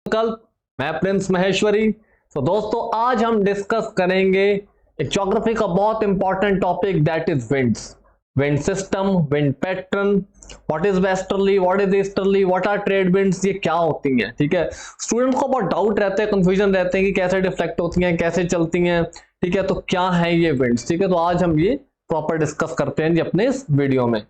कल मैं प्रिंस महेश्वरी। तो दोस्तों आज हम डिस्कस करेंगे एक ज्योग्राफी का बहुत important topic that is winds, wind system, wind pattern, what is westerly, what is easterly, what are trade winds, ये क्या होती हैं। ठीक है, स्टूडेंट को बहुत डाउट रहता है, कंफ्यूजन रहते हैं कि कैसे डिफ्लेक्ट होती हैं, कैसे चलती हैं। ठीक है, तो क्या है ये विंड्स। ठीक है, तो आज हम ये प्रॉपर डिस्कस करते हैं जी अपने इस वीडियो में।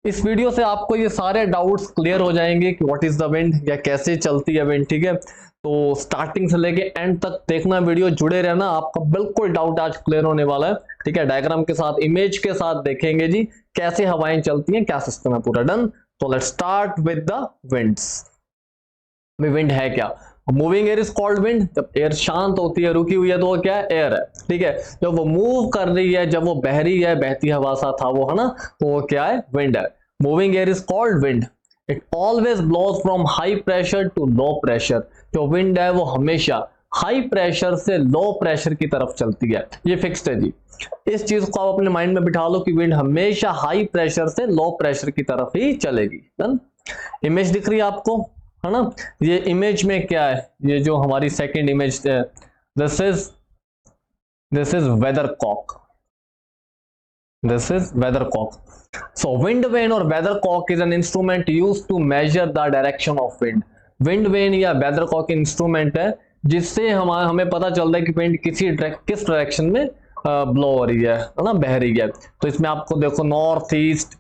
इस वीडियो से आपको ये सारे डाउट्स क्लियर हो जाएंगे कि व्हाट इज द विंड या कैसे चलती है विंड। ठीक है, तो स्टार्टिंग से लेके एंड तक देखना, वीडियो जुड़े रहना, आपका बिल्कुल डाउट आज क्लियर होने वाला है। ठीक है, डायग्राम के साथ, इमेज के साथ देखेंगे जी कैसे हवाएं चलती हैं, क्या सिस्टम है पूरा। डन। तो let's start with the winds. Wind है क्या? Moving air is called wind. जब एयर शांत होती है, रुकी हुई है, तो वो क्या है? एयर है। ठीक है, जब वो मूव कर रही है, जब वो बह रही है, बहती हवा सा था वो, है ना, तो वो क्या है? विंड है। Moving air is called wind. It always blows from high pressure to low pressure. जो विंड है वो हमेशा हाई प्रेशर से लो प्रेशर की तरफ चलती है। ये फिक्स्ड है जी, इस चीज को आप अपने माइंड में बिठा लो कि विंड हमेशा हाई प्रेशर से लो प्रेशर की तरफ ही चलेगी। इमेज दिख रही है आपको, है ना? ये इमेज में क्या है? ये जो हमारी सेकंड इमेज है, this is weathercock. This is weathercock. So wind vane और weathercock is an instrument used to measure the direction of wind. Wind vane या वेदरकॉक इंस्ट्रूमेंट है जिससे हमें पता चलता है कि विंड किस डायरेक्शन में ब्लो हो रही है ना, बह रही है। तो इसमें आपको देखो north east,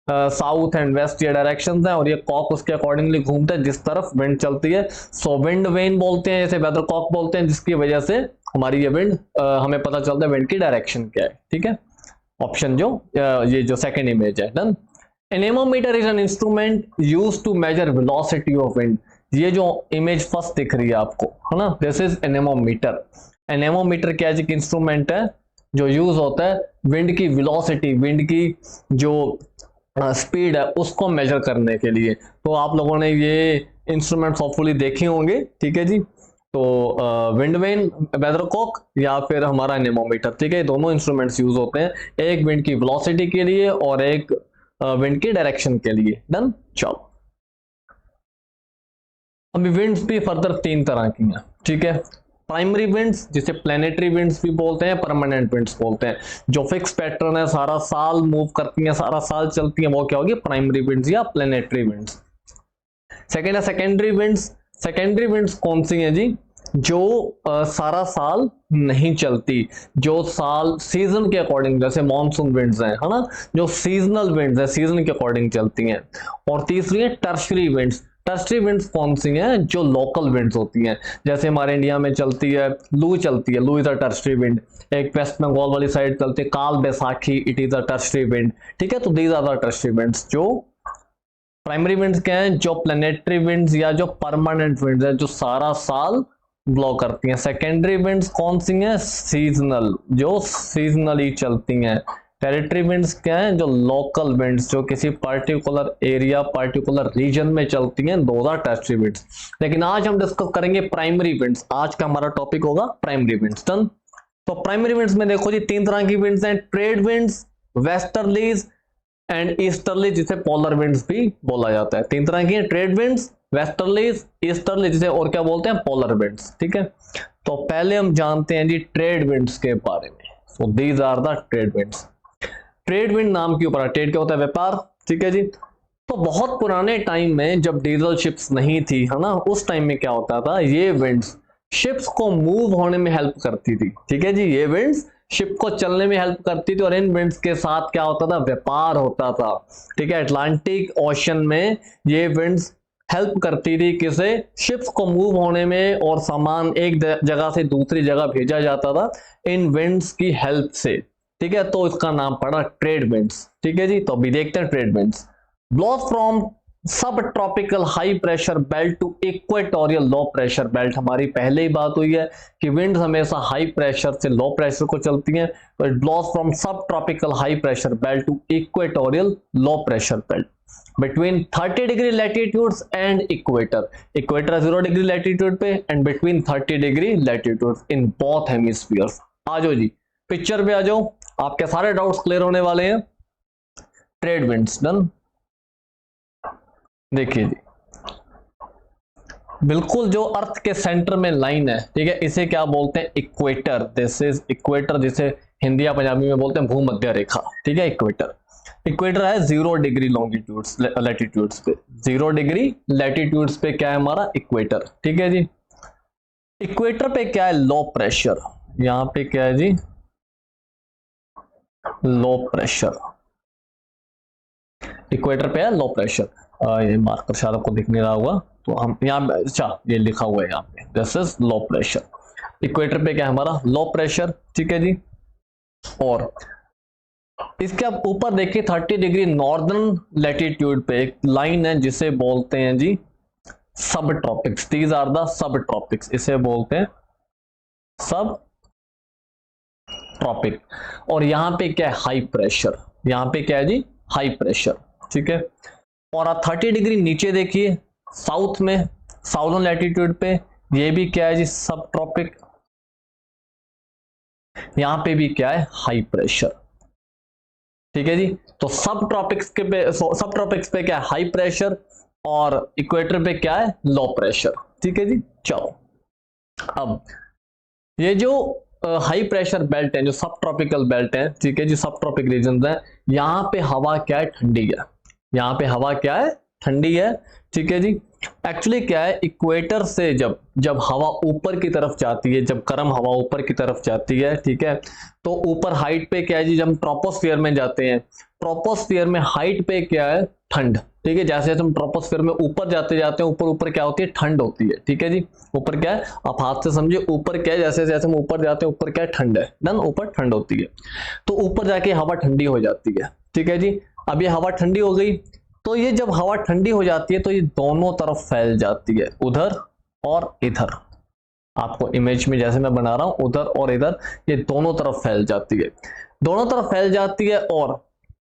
south and west ये डायरेक्शंस हैं, और ये कॉक उसके अकॉर्डिंगली घूमता है जिस तरफ विंड चलती है। सो विंड वेन बोलते हैं, जैसे वेदर कॉक बोलते हैं, जिसकी वजह से हमारी ये विंड, हमें पता चलता है विंड की डायरेक्शन क्या है। ठीक है, ऑप्शन जो ये जो सेकंड इमेज है। Done. Anemometer is an instrument used to measure velocity of wind. ये जो इमेज फर्स्ट दिख रही है आपको, है ना, दिस इज एनेमोमीटर। एनेमोमीटर क्या है? इंस्ट्रूमेंट है जो यूज होता है विंड की वेलोसिटी, विंड की जो स्पीड है उसको मेजर करने के लिए। तो आप लोगों ने ये इंस्ट्रूमेंट्स होपफुली देखे होंगे। ठीक है जी, तो विंड वेन, वेदरकॉक या फिर हमारा एनेमोमीटर। ठीक है, दोनों इंस्ट्रूमेंट्स यूज होते हैं, एक विंड की वेलोसिटी के लिए और एक विंड की डायरेक्शन के लिए। डन। चलो, अभी विंड्स भी फर्दर तीन तरह की हैं। ठीक है, प्राइमरी विंड्स जिसे प्लेनेटरी विंड्स भी बोलते हैं, परमानेंट विंड्स बोलते हैं। जो फिक्स पैटर्न है, सारा साल मूव करती हैं, सारा साल चलती हैं, वो क्या होगी? प्राइमरी विंड्स या प्लेनेटरी विंड्स। सेकेंड है सेकेंडरी विंड्स। सेकेंडरी विंड्स कौन सी हैं जी? जो सारा साल नहीं चलती, जो साल सीजन के अकॉर्डिंग, जैसे मॉनसून विंड्स हैं, है ना, जो सीजनल विंड्स हैं, सीजन के अकॉर्डिंग चलती हैं। और तीसरी है टर्शरी विंड्स। टर्शरी विंड्स कौन सी हैं? जो लोकल विंड्स होती हैं, जैसे हमारे इंडिया में चलती है लू, चलती है, loo is a tertiary wind. एक वेस्ट बंगाल वाली साइड चलती है Kal Baisakhi, it is a tertiary wind. ठीक है, तो these are the tertiary winds. जो प्राइमरी विंड्स क्या हैं? जो प्लेनेटरी विंड्स या जो परमानेंट विंड्स हैं, जो सारा साल ब्लो करती हैं। सेकेंडरी विंड्स कौन सी हैं? सीजनल, जो सीजनली चलती हैं। टेरिटरी विंड्स क्या है? जो लोकल विंड्स, जो किसी पर्टिकुलर एरिया, पर्टिकुलर रीजन में चलती हैं, दोज आर टर्शरी विंड्स। लेकिन आज हम डिस्कस करेंगे प्राइमरी विंड्स। आज का हमारा टॉपिक होगा प्राइमरी विंड्स। डन। तो प्राइमरी विंड्स में देखो जी तीन तरह की विंड्स हैं, trade winds, westerlies and easterly, जिसे पोलर विंड्स भी बोला जाता है। तीन तरह की हैं, ट्रेड विंड्स, वेस्टर्लीज, ईस्टर्ली, जिसे और क्या बोलते हैं? Polar winds. ठीक है, तो पहले हम जानते हैं जी ट्रेड विंड्स के बारे में। So these are the trade winds. Trade wind नाम के ऊपर, ट्रेड क्या होता है? व्यापार। ठीक है जी, तो बहुत पुराने टाइम में जब डीजल शिप्स नहीं थी, है ना, उस टाइम में क्या होता था? ये विंड्स शिप्स को मूव होने में हेल्प करती थी। ठीक है जी, ये विंड्स शिप को चलने में हेल्प करती थी, और इन विंड्स के साथ क्या होता था? व्यापार होता था। ठीक है, अटलांटिक ओशन में ये विंड्स हेल्प करती थी किसे? शिप्स को मूव होने में, और सामान एक जगह से दूसरी जगह भेजा जाता था इन विंड्स की हेल्प से। ठीक है, तो इसका नाम पड़ा ट्रेड विंड्स। ठीक है जी, तो अभी देखते हैं trade winds. Blows from sub tropical high pressure belt to equatorial low pressure belt. हमारी पहले ही बात हुई है कि विंड्स हमेशा हाई प्रेशर से लो प्रेशर को चलती हैं। तो it blows from sub tropical high pressure belt to equatorial low pressure belt between 30 degree latitudes and equator. Equator 0 degree latitude पे and between 30 degree latitudes in both hemispheres. आ जाओ जी picture पे आ जाओ, आपके सारे डाउट्स क्लियर होने वाले हैं। Trade winds. डन। देखिए जी, बिल्कुल जो अर्थ के सेंटर में लाइन है, ठीक है, इसे क्या बोलते हैं, इक्वेटर। दिस इज इक्वेटर, जिसे हिंदी या पंजाबी में बोलते हैं भूमध्य रेखा, ठीक है, इक्वेटर। इक्वेटर है 0 डिग्री लॉन्गिट्यूड्स लैटिट्यूड्स पे, 0 डिग्री लैटिट्यूड्स पे क्या है हमारा, इक्वेटर, ठीक है जी। इक्वेटर पे क्या है, लो प्रेशर, यहां पे क्या है जी, लो प्रेशर। इक्वेटर पे है लो प्रेशर। ये मार्कर शायद आपको दिख नहीं रहा होगा, तो हम यहाँ, अच्छा ये लिखा हुआ है यहाँ पे, this is low pressure. Equator पे क्या है हमारा, लो प्रेशर, ठीक है जी। और इसके आप ऊपर देखिए 30 डिग्री नॉर्दर्न लैटिट्यूड पे एक लाइन है जिसे बोलते हैं जी sub tropics. These are the sub tropics, इसे बोलते हैं सब ट्रॉपिक। और यहां पे क्या है, हाई प्रेशर, यहां पे क्या है जी, हाई प्रेशर, ठीक है। और आप 30 डिग्री नीचे देखिए साउथ में, साउदर्न लैटिट्यूड पे, ये भी क्या है जी, सब ट्रॉपिक। यहां पे भी क्या है, हाई प्रेशर, ठीक है जी। तो सब ट्रॉपिक्स पे क्या है, हाई प्रेशर, और इक्वेटर पे क्या है, लो प्रेशर, ठीक है जी। चलो अब ये जो हाई प्रेशर बेल्ट है, जो सब ट्रॉपिकल बेल्ट है, ठीक है जी, सब ट्रॉपिक रीजन है, यहां पे हवा क्या है, ठंडी है, यहां पे हवा क्या है, ठंडी है, ठीक है जी। एक्चुअली क्या है, इक्वेटर से जब हवा ऊपर की तरफ जाती है, जब गर्म हवा ऊपर की तरफ जाती है, ठीक है, तो ऊपर हाइट पे क्या है जी, जब हम ट्रोपोस्फियर में जाते हैं, ट्रोपोस्फियर में हाइट पे क्या है, ठंड, ठीक है। जैसे हम ट्रोपोस्फियर में ऊपर जाते जाते हैं, ऊपर ऊपर क्या होती है, ठंड होती है, ठीक है जी। ऊपर क्या है, आप हाथ से समझिए, ऊपर क्या है, जैसे जैसे हम ऊपर जाते हैं, ऊपर क्या है, ठंड है, डन, ऊपर ठंड होती है, तो ऊपर जाके हवा ठंडी हो जाती है, ठीक है जी। अब ये हवा ठंडी हो गई, तो ये जब हवा ठंडी हो जाती है तो ये दोनों तरफ फैल जाती है, उधर और इधर। आपको इमेज में जैसे मैं बना रहा हूं, उधर और इधर, ये दोनों तरफ फैल जाती है, दोनों तरफ फैल जाती है। और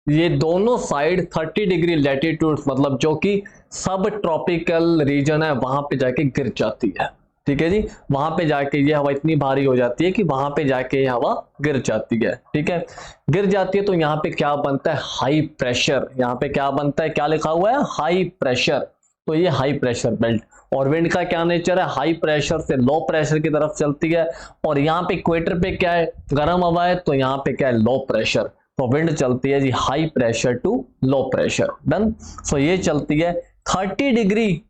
ये दोनों साइड 30 डिग्री लैटिट्यूड, मतलब जो कि सब ट्रॉपिकल रीजन है, वहां पे जाके गिर जाती है, ठीक है जी। वहां पे जाके ये हवा इतनी भारी हो जाती है कि वहां पे जाके ये हवा गिर जाती है, ठीक है। गिर जाती है तो यहाँ पे क्या बनता है, हाई प्रेशर। यहाँ पे क्या बनता है, क्या लिखा हुआ है, हाई प्रेशर। तो ये हाई प्रेशर बेल्ट, और विंड का क्या नेचर है, हाई प्रेशर से लो प्रेशर की तरफ चलती है। और यहाँ पे इक्वेटर पे क्या है, गर्म हवा है, तो यहाँ पे क्या है, लो प्रेशर, तो विंड चलती है जी high pressure to low pressure, done. So ये चलती है 30 डिग्री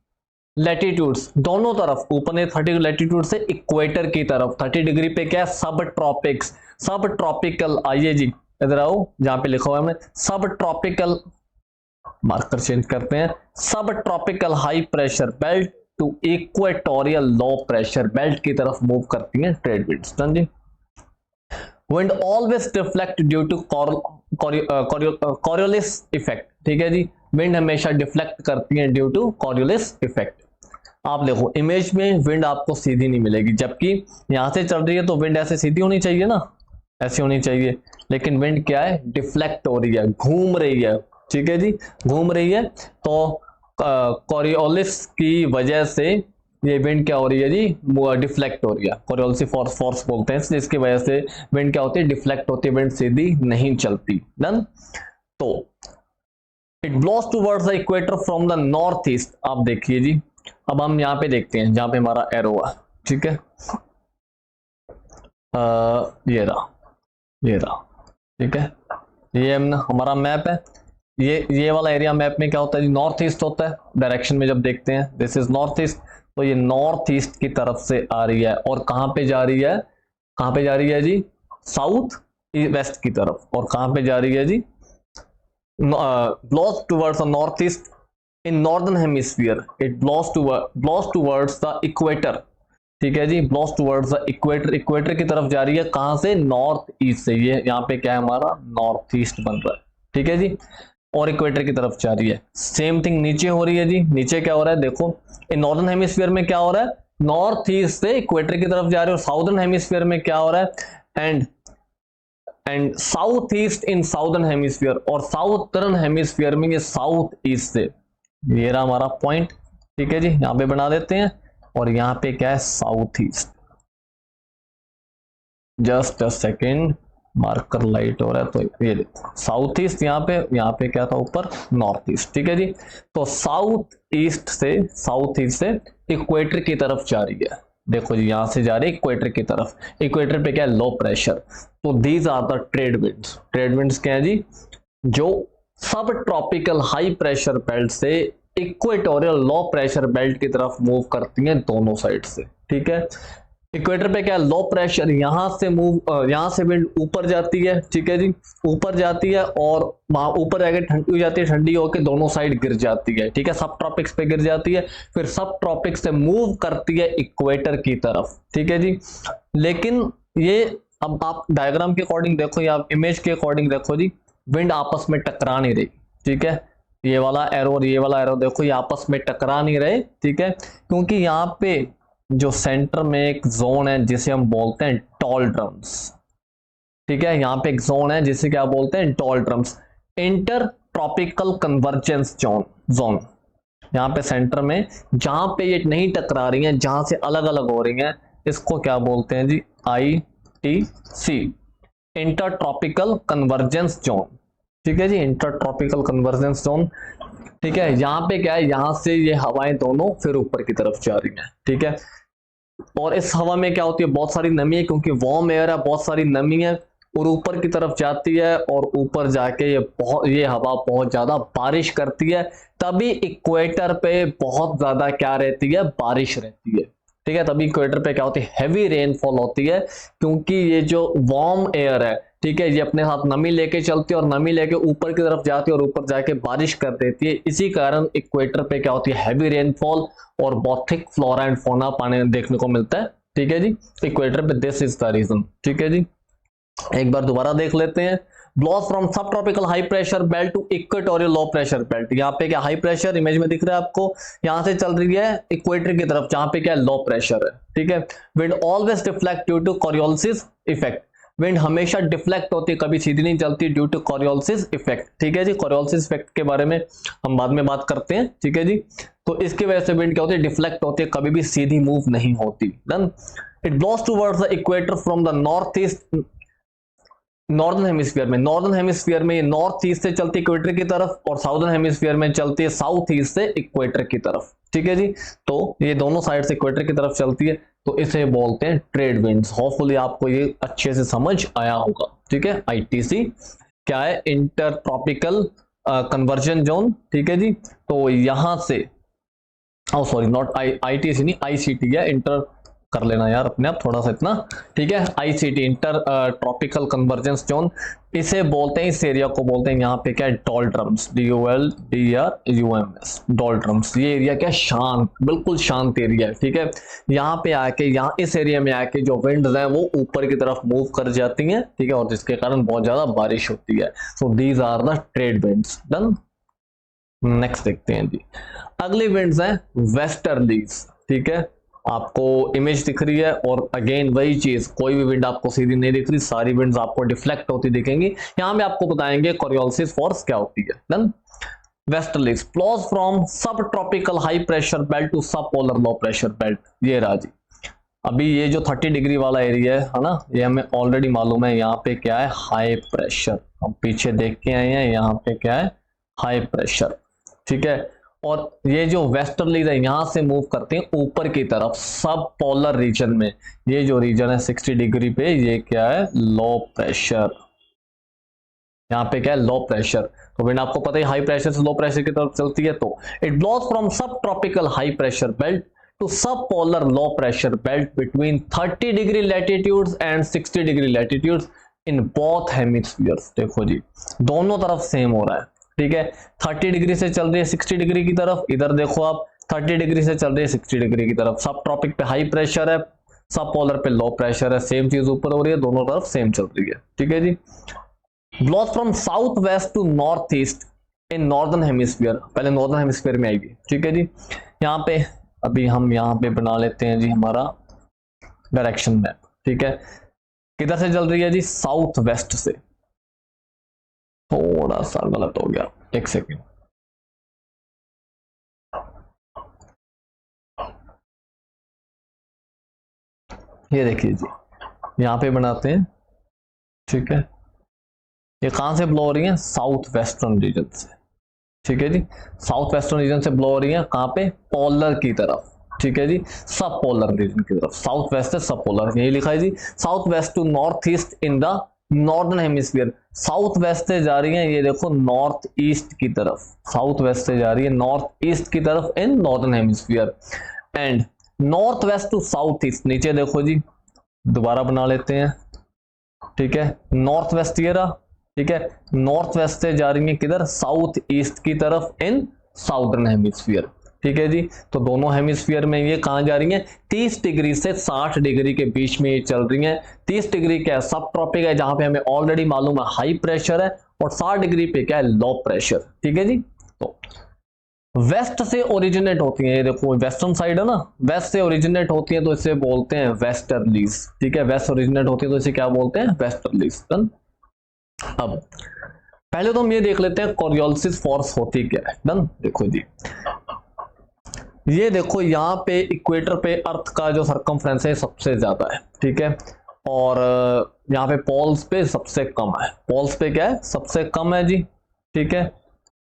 लैटिट्यूड्स दोनों तरफ, ऊपर ने 30 लैटिट्यूड से इक्वेटर की तरफ, 30 डिग्री पे क्या है, सब ट्रॉपिक्स, सब ट्रॉपिकल। आइए जी इधर आओ, जहां पे लिखा हुआ है हमने सब ट्रॉपिकल, मार्कर चेंज करते हैं, sub tropical high pressure belt to equatorial low pressure belt की तरफ मूव करती हैं ट्रेड विंड्स, डन जी। Wind always deflect due to Coriolis effect, ठीक है जी। विंड हमेशा डिफ्लेक्ट करती है ड्यू टू कॉरियोलिस इफेक्ट। आप देखो इमेज में विंड आपको सीधी नहीं मिलेगी, जबकि यहां से चल रही है तो विंड ऐसे सीधी होनी चाहिए ना, ऐसी होनी चाहिए, लेकिन विंड क्या है, डिफ्लेक्ट हो रही है, घूम रही है, ठीक है जी, घूम रही है। तो कॉरियोलिस की वजह से ये विंड क्या हो रही है जी, डिफ्लेक्ट हो रही है, कॉरियोलिस फोर्स बोलते हैं, जिसकी वजह से विंड क्या होती है, डिफ्लेक्ट होती है, विंड सीधी नहीं चलती, डन। तो it blows towards the equator from the north east. आप देखिए जी, अब हम यहाँ पे देखते हैं, जहां पे हमारा एरो है, ठीक है, ये रहा, ये रहा, ठीक है, ये हमारा मैप है। ये वाला एरिया मैप में क्या होता है जी, नॉर्थ ईस्ट होता है, डायरेक्शन में जब देखते हैं, दिस इज नॉर्थ ईस्ट, तो ये नॉर्थ ईस्ट की तरफ से आ रही है, और कहां पे जा रही है, कहां पे जा रही है जी, साउथ वेस्ट की तरफ। और कहां पे जा रही है जी, blows towards the northeast in northern hemisphere, it blows towards the equator, ठीक है जी, blows towards the equator, equator की तरफ जा रही है, कहां से, नॉर्थ ईस्ट से। ये यहाँ पे क्या है हमारा, नॉर्थ ईस्ट बन रहा है, ठीक है जी, और इक्वेटर की तरफ जा रही है। सेम थिंग नीचे हो रही है जी, नीचे क्या हो रहा है, देखो इन नॉर्दर्न हेमिस्फीयर में क्या हो रहा है, नॉर्थ ईस्ट से इक्वेटर की तरफ जा रही है, और साउदर्न हेमिस्फीयर में क्या हो रहा है, and south east in southern hemisphere, और साउदर्न हेमिस्फीयर में ये साउथ ईस्ट से। ये रहा हमारा पॉइंट, ठीक है जी, यहां पे बना देते हैं, और यहां पे क्या है, south east. Just a second, marker light हो रहा है, तो ये देखो साउथ ईस्ट, यहाँ पे क्या था ऊपर, नॉर्थ ईस्ट, ठीक है जी। तो साउथ ईस्ट से इक्वेटर की तरफ जा रही है। देखो जी यहां से जा रही है इक्वेटर की तरफ, इक्वेटर पे क्या है, लो प्रेशर। तो these are the trade winds. Trade winds क्या है जी, जो sub tropical high pressure belt से इक्वेटोरियल लो प्रेशर बेल्ट की तरफ मूव करती हैं दोनों साइड से। ठीक है, इक्वेटर पे क्या है, लो प्रेशर, यहां से विंड ऊपर जाती है। ठीक है जी, ऊपर जाती है और वहां ऊपर जाके ठंडी हो जाती है, ठंडी होकर दोनों साइड गिर जाती है। ठीक है, सब ट्रॉपिक्स पे गिर जाती है, फिर सब ट्रॉपिक्स से मूव करती है इक्वेटर की तरफ। ठीक है जी, लेकिन ये अब आप डायग्राम के अकॉर्डिंग देखो या आप इमेज के अकॉर्डिंग देखो जी, विंड आपस में टकरा नहीं रही। ठीक है, ये वाला एरो और ये वाला एरो देखो, ये आपस में टकरा नहीं रहे। ठीक है, क्योंकि यहाँ पे जो सेंटर में एक जोन है जिसे हम बोलते हैं टॉल ड्रम्स। ठीक है, यहाँ पे एक जोन है जिसे क्या बोलते हैं, doldrums, inter tropical convergence zone. यहाँ पे सेंटर में जहां पे ये नहीं टकरा रही हैं, जहां से अलग अलग हो रही हैं, इसको क्या बोलते हैं जी, ITC, inter tropical convergence zone. ठीक है जी, इंटर ट्रॉपिकल कन्वर्जेंस जोन। ठीक है, यहाँ पे क्या है, यहां से ये हवाएं दोनों फिर ऊपर की तरफ जा रही हैं। ठीक है, और इस हवा में क्या होती है, बहुत सारी नमी है, क्योंकि वार्म एयर है, बहुत सारी नमी है और ऊपर की तरफ जाती है, और ऊपर जाके ये हवा बहुत ज्यादा बारिश करती है। तभी इक्वेटर पे बहुत ज्यादा क्या रहती है, बारिश रहती है। ठीक है, तभी इक्वेटर पे क्या होती है, हैवी रेनफॉल होती है, क्योंकि ये जो वार्म एयर है, ठीक है, ये अपने साथ नमी लेके चलती है और नमी लेके ऊपर की तरफ जाती है और ऊपर जाके बारिश कर देती है। इसी कारण इक्वेटर पे क्या होती है, हैवी रेनफॉल और बहुत थिक फ्लोरा एंड फौना पाने देखने को मिलता है। ठीक है जी, इक्वेटर पे दिस इज द रीजन। ठीक है जी, एक बार दोबारा देख लेते हैं। Blows from sub tropical high pressure belt to equatorial low pressure belt. यहाँ पे क्या हाई प्रेशर इमेज में दिख रहा है आपको, यहां से चल रही है इक्वेटर की तरफ, जहां पे क्या लो प्रेशर है। ठीक है, wind always deflect due to Coriolis effect. Wind हमेशा डिफ्लेक्ट होती है, कभी सीधी नहीं चलती, ड्यू टू कोरियोलिस इफेक्ट। ठीक है जी, कोरियोलिस इफेक्ट के बारे में हम बाद में बात करते हैं। ठीक है जी, तो इसकी वजह से विंड क्या होती है, डिफ्लेक्ट होती है, कभी भी सीधी मूव नहीं होती। Done. It blows towards the equator from the north east, northern hemisphere में, नॉर्दर्न हेमिस्फीयर में ये नॉर्थ ईस्ट से चलती है इक्वेटर की तरफ, और साउदर्न हेमिस्फीयर में चलती है साउथ ईस्ट से इक्वेटर की तरफ। ठीक है जी, तो ये दोनों साइड से इक्वेटर की तरफ चलती है, तो इसे बोलते हैं ट्रेड विंड्स। होपफुली आपको ये अच्छे से समझ आया होगा। ठीक है, ITC क्या है, इंटर ट्रॉपिकल कन्वर्जन जोन। ठीक है जी, तो यहां से सॉरी नॉट ITC नहीं, ICT है, इंटर कर लेना यार अपने आप थोड़ा सा इतना। ठीक है, ICT inter tropical convergence zone, इसे बोलते हैं, इस एरिया को बोलते हैं, यहाँ पे क्या है, डोल्ड्रम्स, DOLDRUMS, डोल्ड्रम्स। ये एरिया क्या, शांत, बिल्कुल शांत एरिया है। ठीक है, यहाँ पे आके, यहाँ इस एरिया में आके जो विंड्स हैं वो ऊपर की तरफ मूव कर जाती हैं। ठीक है, और जिसके कारण बहुत ज्यादा बारिश होती है। So these are the trade winds. Done. Next देखते हैं जी, अगली विंड्स हैं वेस्टर्लीज। ठीक है, आपको इमेज दिख रही है, और अगेन वही चीज, कोई भी विंड आपको सीधी नहीं दिख रही, सारी विंड्स आपको डिफ्लेक्ट होती दिखेंगी। यहां में आपको बताएंगे कोरियोलिस फोर्स क्या होती है। Done. Westerlies flows from sub tropical high pressure belt to sub polar low pressure belt. ये रहा जी, अभी ये जो 30 डिग्री वाला एरिया है ना, ये हमें ऑलरेडी मालूम है, यहाँ पे क्या है, हाई प्रेशर। हम पीछे देख के आए हैं, यहाँ पे क्या है, हाई प्रेशर। ठीक है, और ये जो वेस्टर्लीज है यहां से मूव करते हैं ऊपर की तरफ सब पोलर रीजन में। ये जो रीजन है 60 डिग्री पे, ये क्या है, लो प्रेशर। यहाँ पे क्या है, लो प्रेशर। तो विंड आपको पता है हाई प्रेशर से लो प्रेशर की तरफ चलती है, तो it blows from sub tropical high pressure belt to sub polar low pressure belt between 30 degree latitudes and 60 degree latitudes in both hemispheres. देखो जी, दोनों तरफ सेम हो रहा है। ठीक है, 30 डिग्री से चल रही है 60 डिग्री की तरफ, इधर देखो आप 30 डिग्री से चल रही है 60 डिग्री की तरफ। सब ट्रॉपिक पे हाई प्रेशर है, सब पोलर पे लो प्रेशर है, सेम चीज ऊपर हो रही है, दोनों तरफ सेम चल रही है। ठीक है जी, blows from south west to north east in northern hemisphere. पहले नॉर्दर्न हेमिस्फीयर में आएगी। ठीक है जी, यहाँ पे अभी हम यहाँ पे बना लेते हैं जी हमारा डायरेक्शन मैप। ठीक है, किधर से चल रही है जी, साउथ वेस्ट से। थोड़ा सा गलत हो गया, एक सेकेंड। ये देखिए जी, यहां पे बनाते हैं। ठीक है, ये कहां से ब्लो हो रही है, साउथ वेस्टर्न रीजन से। ठीक है जी, साउथ वेस्टर्न रीजन से ब्लो हो रही है, कहां पे, पोलर की तरफ। ठीक है जी, सब पोलर रीजन की तरफ, साउथ वेस्ट है सब पोलर, यही लिखा है जी, south west to north east in the northern hemisphere, south west से जा रही है ये देखो नॉर्थ ईस्ट की तरफ, साउथ वेस्ट से जा रही है नॉर्थ ईस्ट की तरफ in northern hemisphere, and north west to south east, नीचे देखो जी दोबारा बना लेते हैं, ठीक है, नॉर्थ वेस्ट ये रहा, ठीक है, नॉर्थ वेस्ट से जा रही है किधर, साउथ ईस्ट की तरफ इन साउदर्न हेमिस्फीयर, ठीक है जी। तो दोनों हेमिस्फीयर में ये कहां जा रही है, 30 डिग्री से 60 डिग्री के बीच में ये चल रही है। 30 डिग्री क्या है, सब ट्रॉपिक है जहां पे हमें ऑलरेडी मालूम है हाई प्रेशर है, और 60 डिग्री पे क्या है, लो प्रेशर, ठीक है जी। तो वेस्ट से ओरिजिनेट होती है, ये देखो वेस्टर्न साइड है ना, वेस्ट से ओरिजिनेट होती है तो इसे बोलते हैं वेस्टर्लीज, ठीक है, वेस्ट ओरिजिनेट होती है तो इसे क्या बोलते हैं, वेस्टर्लीज। अब पहले तो हम ये देख लेते हैं कोरियोलिस फोर्स होती क्या है, डन। देखो जी ये देखो यहाँ पे इक्वेटर पे अर्थ का जो सरकमफ्रेंस है सबसे ज्यादा है, ठीक है, और यहाँ पे पोल्स पे सबसे कम है, पोल्स पे क्या है, सबसे कम है जी, ठीक है,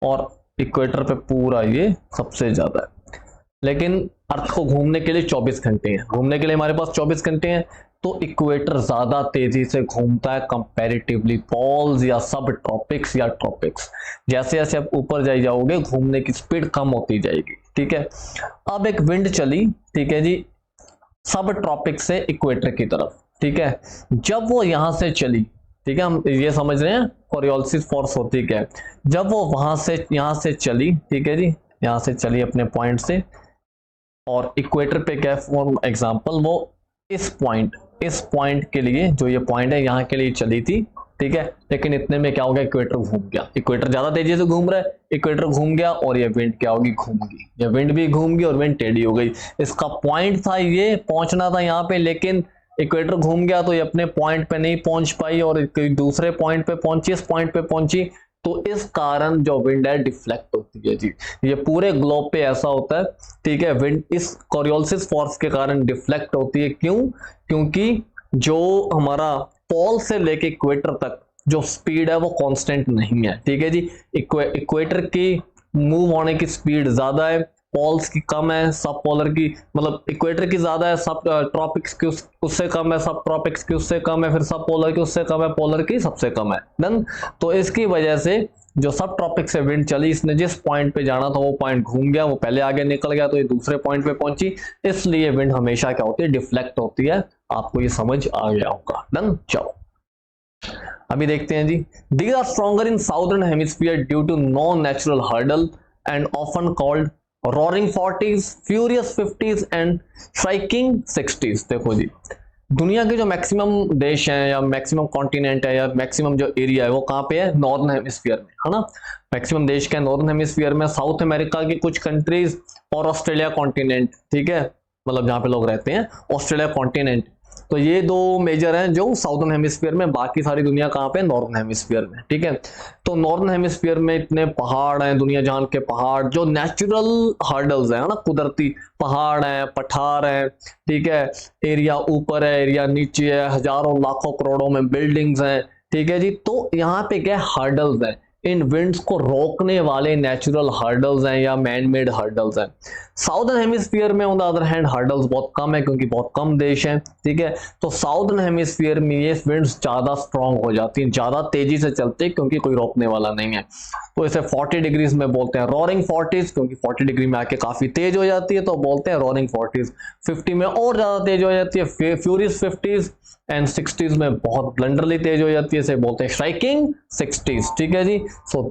और इक्वेटर पे पूरा ये सबसे ज्यादा है। लेकिन अर्थ को घूमने के लिए 24 घंटे हैं, घूमने के लिए हमारे पास 24 घंटे हैं, तो इक्वेटर ज्यादा तेजी से घूमता है कंपैरेटिवली पोल्स या सब ट्रॉपिक्स या ट्रॉपिक्स। जैसे जैसे आप ऊपर जाई जाओगे घूमने की स्पीड कम होती जाएगी, ठीक है। अब एक विंड चली, ठीक है जी, सब ट्रॉपिक से इक्वेटर की तरफ, ठीक है, जब वो यहां से चली, ठीक है, हम ये समझ रहे हैं कोरियोलिस फोर्स होती क्या है, जब वो वहां से यहां से चली, ठीक है जी, यहां से चली अपने पॉइंट से, और इक्वेटर पे क्या, फॉर एग्जांपल वो इस पॉइंट के लिए, जो ये पॉइंट है यहाँ के लिए चली थी, ठीक है, लेकिन इतने में क्या हो गया, इक्वेटर घूम गया, इक्वेटर ज्यादा तेजी से घूम रहा है, इक्वेटर घूम गया और ये विंड क्या होगी, घूमगी, ये विंड भी घूमगी और विंड टेढ़ी हो गई। इसका पॉइंट था ये पहुंचना था यहाँ पे, लेकिन इक्वेटर घूम गया तो ये अपने पॉइंट पे नहीं पहुंच पाई और दूसरे पॉइंट पे पहुंची, इस पॉइंट पे पहुंची, तो इस कारण जो विंड है डिफ्लेक्ट होती है जी। ये पूरे ग्लोब पे ऐसा होता है, ठीक है, विंड इस कोरियोलिस फोर्स के कारण डिफ्लेक्ट होती है। क्यों? क्योंकि जो हमारा पोल से लेके इक्वेटर तक जो स्पीड है वो कांस्टेंट नहीं है, ठीक है जी। इक्वेटर की मूव होने की स्पीड ज्यादा है, पोल्स की कम है, सब पोलर की मतलब इक्वेटर की ज्यादा है, सब ट्रॉपिक्स की उससे कम है, सब ट्रॉपिक्स की उससे कम है, फिर सब पोलर की उससे कम है, पोलर की सबसे कम है, डन। तो इसकी वजह से जो सब ट्रॉपिक से विंड चली, इसने जिस पॉइंट पे जाना था वो पॉइंट घूम गया, वो पहले आगे निकल गया तो ये दूसरे पॉइंट पे पहुंची, इसलिए विंड हमेशा क्या होती है, डिफ्लेक्ट होती है। आपको ये समझ आ गया होगा, डन। चलो अभी देखते हैं जी, these are stronger in southern hemisphere due to no natural hurdle and often called roaring 40s, furious 50s and striking 60s। देखो जी दुनिया के जो मैक्सिमम देश हैं या मैक्सिमम कॉन्टिनेंट है या मैक्सिमम जो एरिया है वो कहाँ पे है, नॉर्दर्न हेमिस्फीयर में, है ना। मैक्सिमम देश के नॉर्दर्न हेमिस्फीयर में, साउथ अमेरिका की कुछ कंट्रीज और ऑस्ट्रेलिया कॉन्टिनेंट, ठीक है, मतलब जहाँ पे लोग रहते हैं ऑस्ट्रेलिया कॉन्टिनेंट। तो ये दो मेजर हैं जो साउदर्न हेमिस्फीयर में, बाकी सारी दुनिया कहाँ पे, नॉर्दर्न हेमिस्फीयर में, ठीक है। तो नॉर्दर्न हेमिस्फीयर में इतने पहाड़ हैं, दुनिया जान के पहाड़, जो नेचुरल हर्डल्स हैं ना, कुदरती पहाड़ हैं, पठार हैं, ठीक है, एरिया ऊपर है, एरिया नीचे है, हजारों लाखों करोड़ों में बिल्डिंग्स हैं, ठीक है जी। तो यहाँ पे क्या हर्डल्स हैं, इन विंड्स को रोकने वाले नेचुरल हर्डल्स हैं या मैन मेड हर्डल्स हैं। साउदर्न हेमिस्फीयर में on the other hand hurdles बहुत कम है क्योंकि बहुत कम देश हैं, ठीक है। तो साउदर्न हेमिस्फीयर में ये विंड्स ज्यादा स्ट्रांग हो जाती हैं, ज्यादा तेजी से चलती है क्योंकि कोई रोकने वाला नहीं है। तो इसे 40 डिग्रीज में बोलते हैं रोरिंग 40s, क्योंकि 40 डिग्री में आके काफी तेज हो जाती है तो बोलते हैं रोरिंग 40s। 50 में और ज्यादा तेज हो जाती है, फ्यूरियस 50s, एंड 60s में बहुत ब्लंडरली तेज हो जाती है, इसे बोलते हैं स्ट्राइकिंग 60s, ठीक है जी। So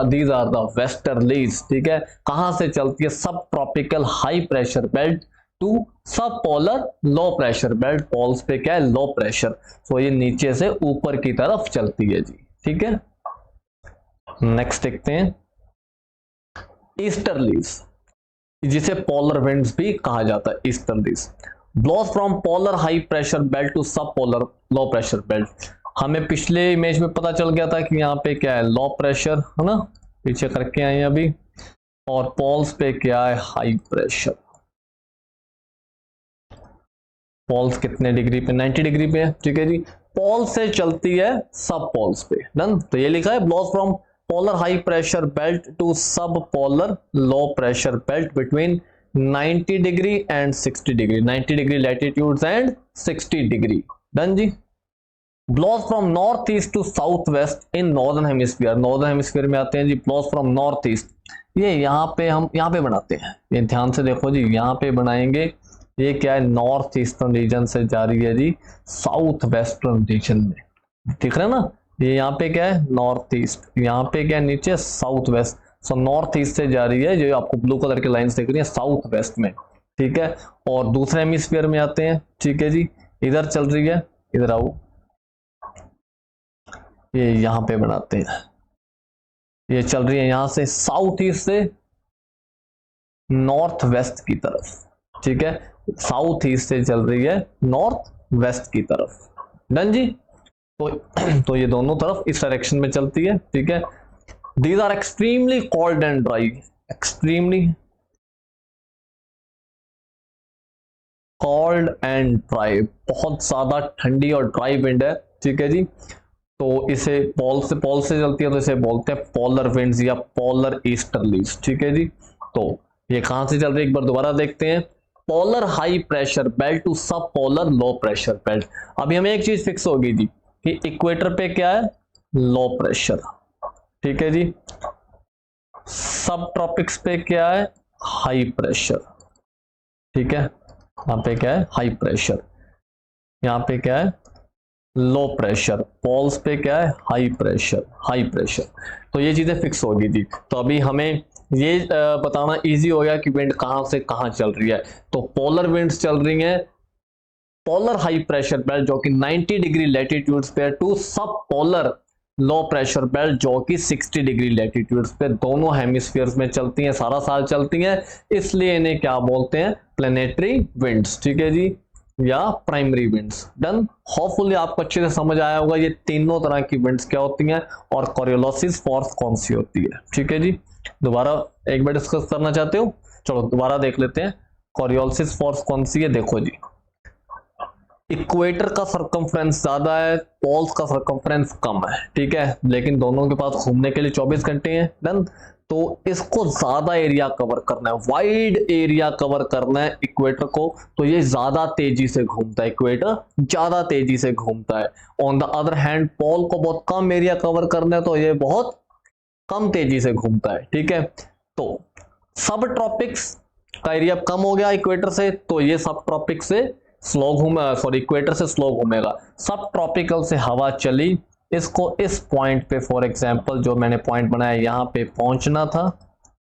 these are the westerlies, ठीक है। कहां से चलती है, sub tropical high pressure belt to sub polar low pressure belt, poles पे क्या है, लो प्रेशर। सो ये नीचे से ऊपर की तरफ चलती है जी, ठीक है। नेक्स्ट देखते हैं ईस्टर्लीज, जिसे पोलर विंड्स भी कहा जाता है, easterlies blows from polar high pressure belt to sub polar low pressure belt। हमें पिछले इमेज में पता चल गया था कि यहाँ पे क्या है, लो प्रेशर, है ना, पीछे करके आए अभी, और पोल्स पे क्या है, हाई प्रेशर। पोल्स कितने डिग्री पे, 90 डिग्री पे है, ठीक है जी। पोल से चलती है सब पोल्स पे, डन। तो ये लिखा है blows from polar high pressure belt to sub polar low pressure belt between 90 degree and 60 degree, 90 degree latitudes and 60 degree. Done जी। Blows from north east to south west in northern hemisphere, northern hemisphere में आते हैं जी। Blows from north east, ये यहाँ पे हम यहाँ पे बनाते हैं, ये ध्यान से देखो जी, यहाँ पे बनाएंगे। ये क्या है, नॉर्थ ईस्टर्न रीजन से जा रही है जी साउथ वेस्टर्न रीजन में, दिख रहा है ना। ये यहाँ पे क्या है, नॉर्थ ईस्ट, यहाँ पे क्या है नीचे south west. So north east से जा रही है, जो आपको ब्लू कलर की लाइंस दिख रही है साउथ वेस्ट में, ठीक है। और दूसरे हेमिस्फीयर में आते हैं, ठीक है जी, इधर चल रही है, इधर आओ, ये यहाँ पे बनाते हैं, ये चल रही है यहाँ से साउथ ईस्ट से नॉर्थ वेस्ट की तरफ, ठीक है। साउथ ईस्ट से चल रही है नॉर्थ वेस्ट की तरफ। डन जी। तो ये दोनों तरफ इस डायरेक्शन में चलती है, ठीक है। These are extremely cold and dry, extremely cold and dry, बहुत ज्यादा ठंडी और ड्राई विंड है, ठीक है जी। तो इसे पोल से चलती है, तो इसे बोलते हैं पोलर विंड्स या पोलर ईस्टर्लीज, ठीक है जी। तो ये कहां से चल रही है, एक बार दोबारा देखते हैं। Polar high pressure belt to sub polar low pressure belt. अभी हमें एक चीज फिक्स होगी जी कि इक्वेटर पे क्या है, लो प्रेशर, ठीक है जी। सब ट्रॉपिक्स पे क्या है, हाई प्रेशर, ठीक है। यहाँ पे क्या है, हाई प्रेशर, यहाँ पे क्या है, लो प्रेशर। पोल्स पे क्या है, हाई प्रेशर, हाई प्रेशर। तो ये चीजें फिक्स होगी जी। तो अभी हमें ये बताना इजी हो गया कि विंड कहां से कहां चल रही है। तो पोलर विंड्स चल रही हैं पोलर हाई प्रेशर बेल्ट जो कि 90 डिग्री लैटिट्यूड्स पे, to sub polar low pressure belt जो कि 60 डिग्री लैटिट्यूड्स पे, दोनों हेमिस्फीयर्स में चलती हैं, सारा साल चलती हैं, इसलिए इन्हें क्या बोलते हैं, प्लेनेटरी विंड्स, ठीक है जी, या प्राइमरी विंड्स। डन। होपफुली आपको अच्छे से समझ आया होगा ये तीनों तरह की विंड्स क्या होती हैं और कोरियोलिस फोर्स कौन सी होती है, ठीक है जी। दोबारा एक बार डिस्कस करना चाहते हो, चलो दोबारा देख लेते हैं। कोरियोलिस फोर्स कौन सी है, देखो जी, इक्वेटर का सरकमफ्रेंस ज्यादा है, पोल्स का सरकमफ्रेंस कम है, ठीक है, लेकिन दोनों के पास घूमने के लिए 24 घंटे हैं। डन। तो इसको ज्यादा एरिया कवर करना है, वाइड एरिया कवर करना है इक्वेटर को, तो ये ज्यादा तेजी से घूमता है, इक्वेटर ज्यादा तेजी से घूमता है। ऑन द अदर हैंड पोल को बहुत कम एरिया कवर करना है, तो ये बहुत कम तेजी से घूमता है, ठीक है। तो सब ट्रॉपिक्स का एरिया कम हो गया इक्वेटर से, तो ये सब ट्रॉपिक से स्लो इक्वेटर से स्लो घूमेगा। सब ट्रॉपिकल से हवा चली, इसको इस पॉइंट पे फॉर एग्जांपल जो मैंने पॉइंट बनाया यहाँ पे पहुंचना था,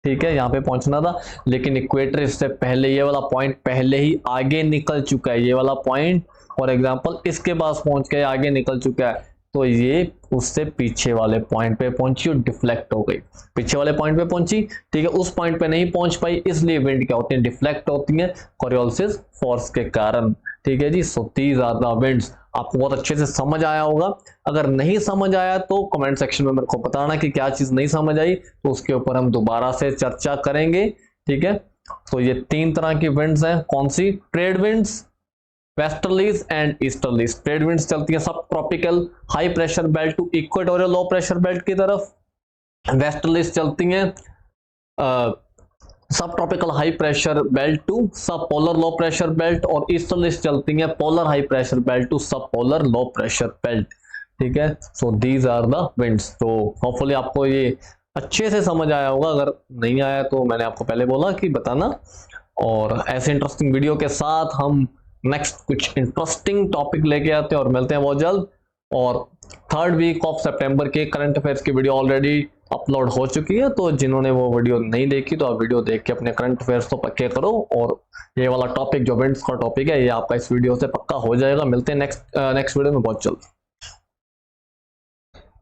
ठीक है, यहाँ पे पहुंचना था, लेकिन इक्वेटर इससे पहले ये वाला पॉइंट पहले ही आगे निकल चुका है। ये वाला पॉइंट फॉर एग्जांपल इसके पास पहुंच के आगे निकल चुका है, तो ये उससे पीछे वाले पॉइंट पे पहुंची और डिफ्लेक्ट हो गई, पीछे वाले पॉइंट पे पहुंची, ठीक है, उस पॉइंट पे नहीं पहुंच पाई, इसलिए विंड क्या होती है, डिफ्लेक्ट होती है कोरियोलिस फोर्स के कारण, ठीक है जी। So these are the winds. आपको बहुत अच्छे से समझ आया होगा। अगर नहीं समझ आया तो कमेंट सेक्शन में मेरे को बताना कि क्या चीज नहीं समझ आई, तो उसके ऊपर हम दोबारा से चर्चा करेंगे, ठीक है। तो ये तीन तरह की विंड्स हैं, कौन सी, trade winds, westerlies and easterlies. Trade winds चलती है sub tropical high pressure belt to equatorial low pressure belt की तरफ, वेस्टर्लीज चलती हैं sub tropical high pressure belt to sub polar low pressure belt, और ईस्टर्लीज चलती हैं polar high pressure belt to sub polar low pressure belt, ठीक है। So these are the winds. तो होपफुली आपको ये अच्छे से समझ आया होगा, अगर नहीं आया तो मैंने आपको पहले बोला कि बताना। और ऐसे इंटरेस्टिंग वीडियो के साथ हम नेक्स्ट कुछ इंटरेस्टिंग टॉपिक लेके आते हैं और मिलते हैं बहुत जल्द। और 3rd वीक ऑफ सितंबर के करंट अफेयर्स की वीडियो ऑलरेडी अपलोड हो चुकी है, तो जिन्होंने वो वीडियो नहीं देखी तो आप वीडियो देख के अपने करंट अफेयर्स तो पक्के करो। और ये वाला टॉपिक जो विंड्स का टॉपिक है, ये आपका इस वीडियो से पक्का हो जाएगा। मिलते हैं नेक्स्ट वीडियो में बहुत जल्द।